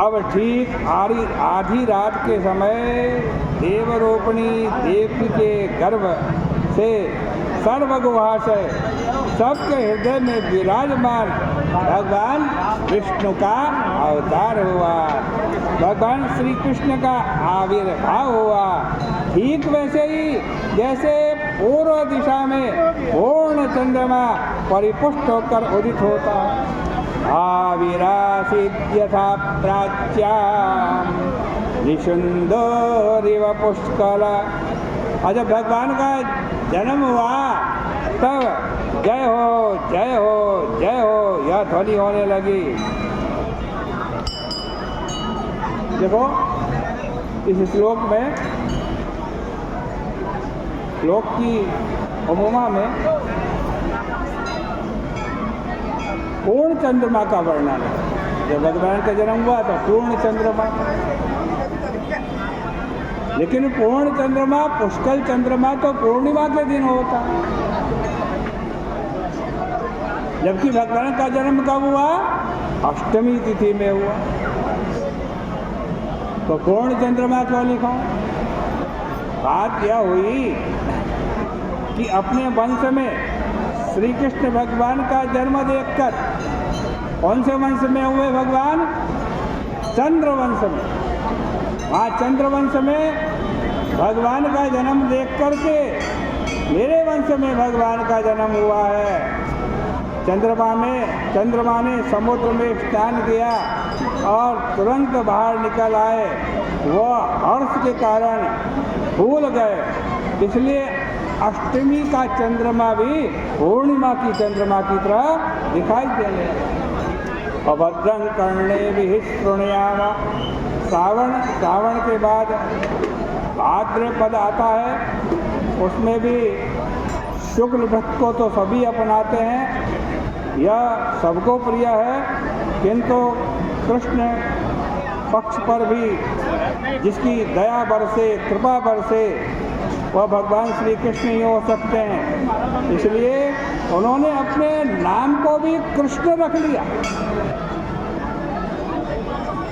अब ठीक आधी रात के समय देवरोपिणी देवी के गर्भ से सर्वगुहाशय सबके हृदय में विराजमान भगवान विष्णु का अवतार हुआ, भगवान श्री कृष्ण का आविर्भाव हुआ। ठीक वैसे ही जैसे पूर्व दिशा में पूर्ण चंद्रमा परिपुष्ट होकर उदित होता है, आविरासीत् यथा प्राच्यां निषुंदोरिव पुष्कर। और जब भगवान का जन्म हुआ तब जय हो जय हो जय हो यह ध्वनि होने लगी। देखो इस श्लोक में, श्लोक की उपमा में पूर्ण चंद्रमा का वर्णन है। जब भगवान का जन्म हुआ तो पूर्ण चंद्रमा, लेकिन पूर्ण चंद्रमा पुष्कल चंद्रमा तो पूर्णिमा के दिन होता, जबकि भगवान का जन्म कब हुआ? अष्टमी तिथि में हुआ। तो पूर्ण चंद्रमा क्यों लिखा? बात यह हुई कि अपने वंश में श्री कृष्ण भगवान का जन्म देखकर, कौन से वंश में हुए भगवान? चंद्रवंश में। वहाँ चंद्रवंश में भगवान का जन्म देख करके मेरे वंश में भगवान का जन्म हुआ है। चंद्रमा ने समुद्र में स्नान किया और तुरंत बाहर निकल आए, वह हर्ष के कारण भूल गए। इसलिए अष्टमी का चंद्रमा भी पूर्णिमा की चंद्रमा की तरह दिखाई देने लगा। अभद्रं कर्णेभिः शृणुयाम। श्रावण के बाद भाद्रपद आता है, उसमें भी शुक्ल भक्त को तो सभी अपनाते हैं, यह सबको प्रिय है, किंतु कृष्ण पक्ष पर भी जिसकी दया बरसे, कृपा बरसे, वह भगवान श्री कृष्ण ही हो सकते हैं। इसलिए उन्होंने अपने नाम को भी कृष्ण रख लिया।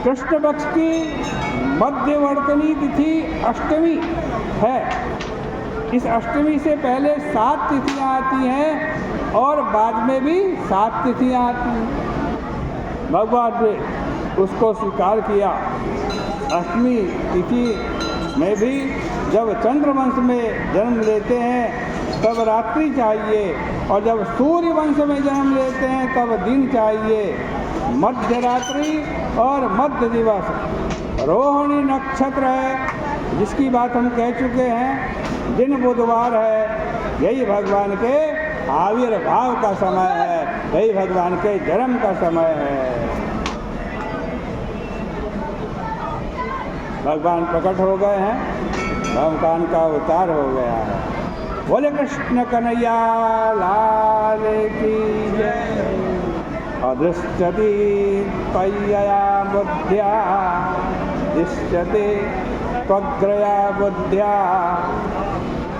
कृष्ण पक्ष की मध्यवर्तनी तिथि अष्टमी है। इस अष्टमी से पहले 7 तिथियां आती हैं और बाद में भी 7 तिथियां आती हैं। भगवान ने उसको स्वीकार किया। अष्टमी तिथि में भी जब चंद्रवंश में जन्म लेते हैं तब रात्रि चाहिए, और जब सूर्य वंश में जन्म लेते हैं तब दिन चाहिए। मध्य रात्रि और मध्य दिवस रोहिणी नक्षत्र है, जिसकी बात हम कह चुके हैं, दिन बुधवार है। यही भगवान के आविर्भाव का समय है, यही भगवान के जन्म का समय है। भगवान प्रकट हो गए हैं, भगवान का अवतार हो गया है। बोले कृष्ण कन्हैया लाल की जय। अदृष्टति त्वय्या बुद्ध्या दृश्यते त्वग्रया बुद्ध्या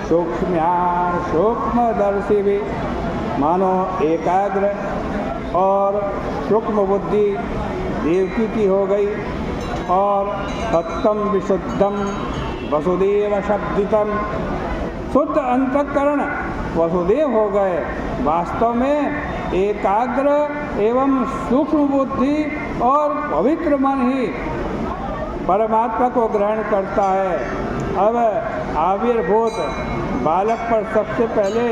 सूक्ष्म्या सूक्ष्मदर्शी भी। मानो एकाग्र और सूक्ष्म बुद्धि देवकी की हो गई, और सत्यम विशुद्धम वसुदेव शब्दितम, शुद्ध अंतःकरण वसुदेव हो गए। वास्तव में एकाग्र एवं सूक्ष्म बुद्धि और पवित्र मन ही परमात्मा को ग्रहण करता है। अब आविर्भूत बालक पर सबसे पहले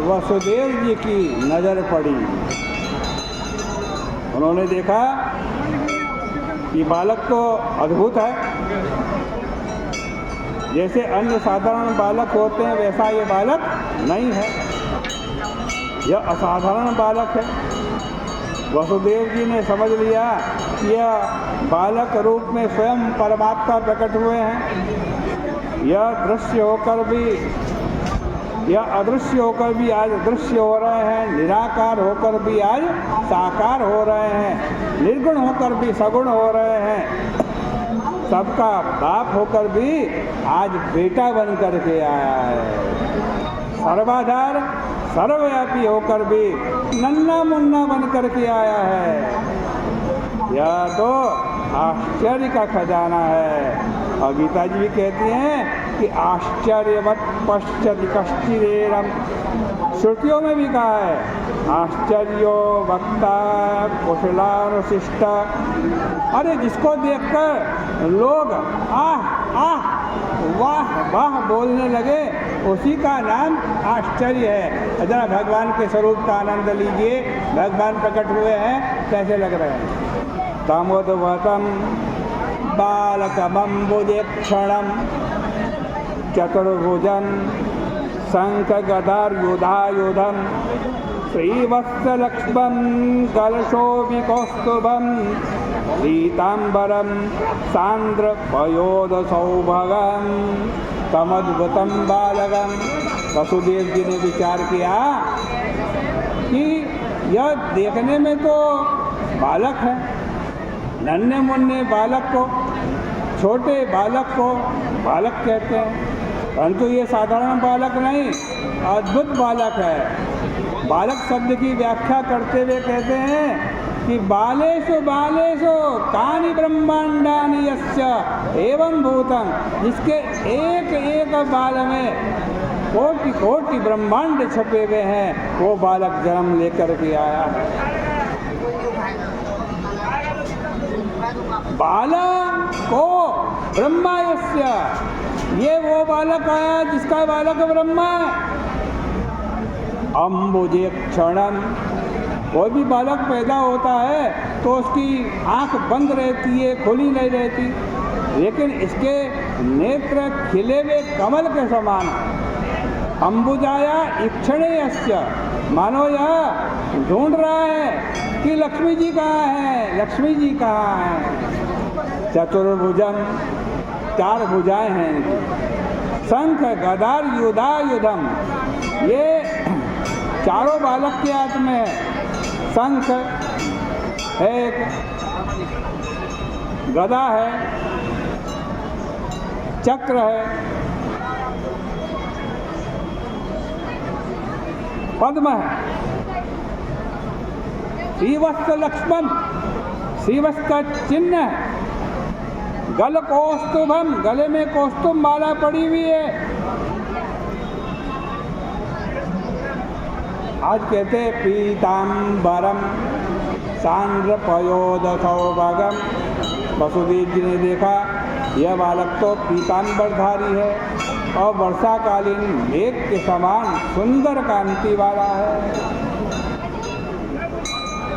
वसुदेव जी की नज़र पड़ी। उन्होंने देखा कि बालक तो अद्भुत है, जैसे अन्य साधारण बालक होते हैं वैसा ये बालक नहीं है, यह असाधारण बालक है। वसुदेव जी ने समझ लिया कि यह बालक रूप में स्वयं परमात्मा प्रकट हुए हैं। यह दृश्य होकर भी, यह अदृश्य होकर भी आज दृश्य हो रहे हैं, निराकार होकर भी आज साकार हो रहे हैं, निर्गुण होकर भी सगुण हो रहे हैं, सबका बाप होकर भी आज बेटा बन करके आया है। सर्वाधार सर्वव्यापी होकर भी नन्ना मुन्ना बन करके आया है। यह तो आश्चर्य का खजाना है। और गीता जी भी कहती हैं कि आश्चर्यवत पश्यति कश्चिदेरम। श्रुतियों में भी कहा है आश्चर्यो वक्ता कुशलानुशिष्ट। अरे जिसको देखकर लोग आह आह वाह वाह बोलने लगे उसी का नाम आश्चर्य है। जरा भगवान के स्वरूप का आनंद लीजिए। भगवान प्रकट हुए हैं, कैसे लग रहे हैं। तमोदवतम बालकमम्बुजेक्षणं चतुर्भुजं शङ्खगदायुधायुधं श्रीवत्सलक्ष्मं कलशोऽभिकौस्तुभं पीताम्बरं सान्द्रपयोधसौभगं तमद्भुतं बालकं। वसुदेव जी ने विचार किया कि यह देखने में तो बालक है, नन्हे मुन्ने बालक को, छोटे बालक को बालक कहते हैं, परंतु ये साधारण बालक नहीं, अद्भुत बालक है। बालक शब्द की व्याख्या करते हुए कहते हैं कि बालेषु बालेषु कानि ब्रह्मांडानि यस्य एवं भूतम। जिसके एक एक बाल में कोटि कोटि ब्रह्मांड छपे हुए हैं, वो बालक जन्म लेकर के आया है। बालक को ब्रह्मायस्य, ये वो बालक आया जिसका बालक ब्रह्मा है। अम्बुजे क्षणम, कोई भी बालक पैदा होता है तो उसकी आंख बंद रहती है, खुली नहीं रहती, लेकिन इसके नेत्र खिले हुए कमल के समान। अम्बुजाया इक्षणेयस्य, मानो यह ढूंढ रहा है कि लक्ष्मी जी कहाँ है, लक्ष्मी जी कहाँ है। चतुर्भुजम, चार भुजाएं हैं इनकी। शंख गदार युधायुधम, ये चारों बालक के हाथ में है। शंख है, एक गदा है, चक्र है, पद्म है, श्रीवत्स लक्ष्मण, श्रीवत्स का चिन्ह है। गल कौस्तुभम, गले में कौस्तुभ माला पड़ी हुई है। आज कहते पीताम्बरम सांद्रपयोधसौभगम। वसुदेव जी ने देखा यह बालक तो पीताम्बरधारी है और वर्षाकालीन मेघ के समान सुंदर कांति वाला है।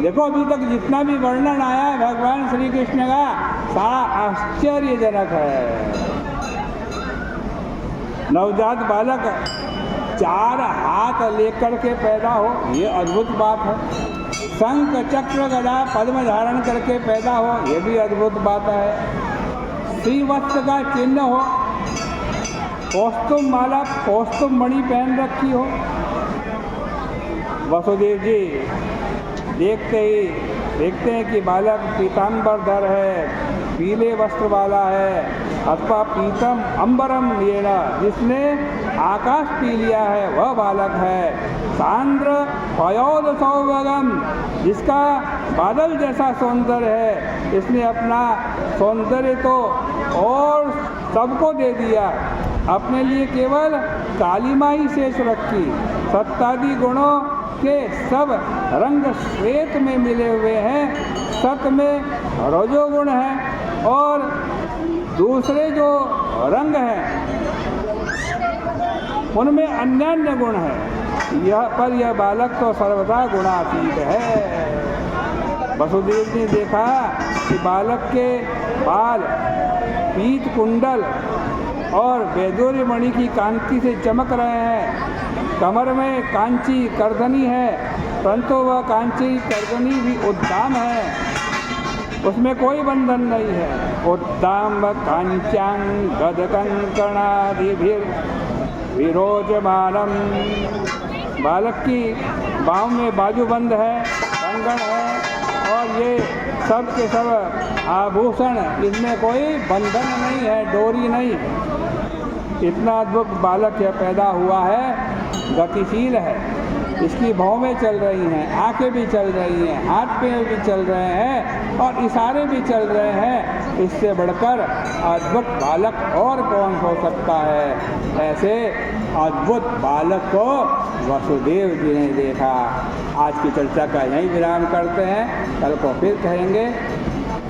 देखो अभी तक जितना भी वर्णन आया है भगवान श्री कृष्ण का, सारा आश्चर्यजनक है। नवजात बालक 4 हाथ लेकर के पैदा हो, ये अद्भुत बात है। शंख चक्र गदा पद्म धारण करके पैदा हो, ये भी अद्भुत बात है। श्रीवत्स का चिन्ह हो, कौस्तुभ माला कौस्तुभ मणि पहन रखी हो। वसुदेव जी देखते हैं कि बालक पीताम्बरधर है, पीले वस्त्र वाला है, अथवा पीतम अंबरम येना, जिसने आकाश पी लिया है वह बालक है। सांद्र पयोध सौभगम, जिसका बादल जैसा सौंदर्य है, इसने अपना सौंदर्य तो और सबको दे दिया, अपने लिए केवल कालिमा ही शेष रखी। सत्तादि गुणों के सब रंग श्वेत में मिले हुए हैं। सत में रजोगुण है और दूसरे जो रंग हैं उनमें अन्यान्य गुण है। यह बालक तो सर्वदा गुणातीत है। वसुदेव ने देखा कि बालक के बाल पीत कुंडल और वैदूर्य मणि की कांति से चमक रहे हैं। कमर में कांची करधनी है, परंतु वह कांची करधनी भी उद्दाम है, उसमें कोई बंधन नहीं है। उद्दाम कांचां गद कंकणादिभिर विरोचमानम, बालक की बाहों में बाजूबंद है, कंगन है और ये सब के सब आभूषण, इसमें कोई बंधन नहीं है, डोरी नहीं। इतना अद्भुत बालक यह पैदा हुआ है, गतिशील है, इसकी भौवें चल रही हैं, आंखें भी चल रही हैं, हाथ पैर भी चल रहे हैं और इशारे भी चल रहे हैं। इससे बढ़कर अद्भुत बालक और कौन हो सकता है। ऐसे अद्भुत बालक को वसुदेव जी ने देखा। आज की चर्चा का यहीं विराम करते हैं, कल को फिर कहेंगे।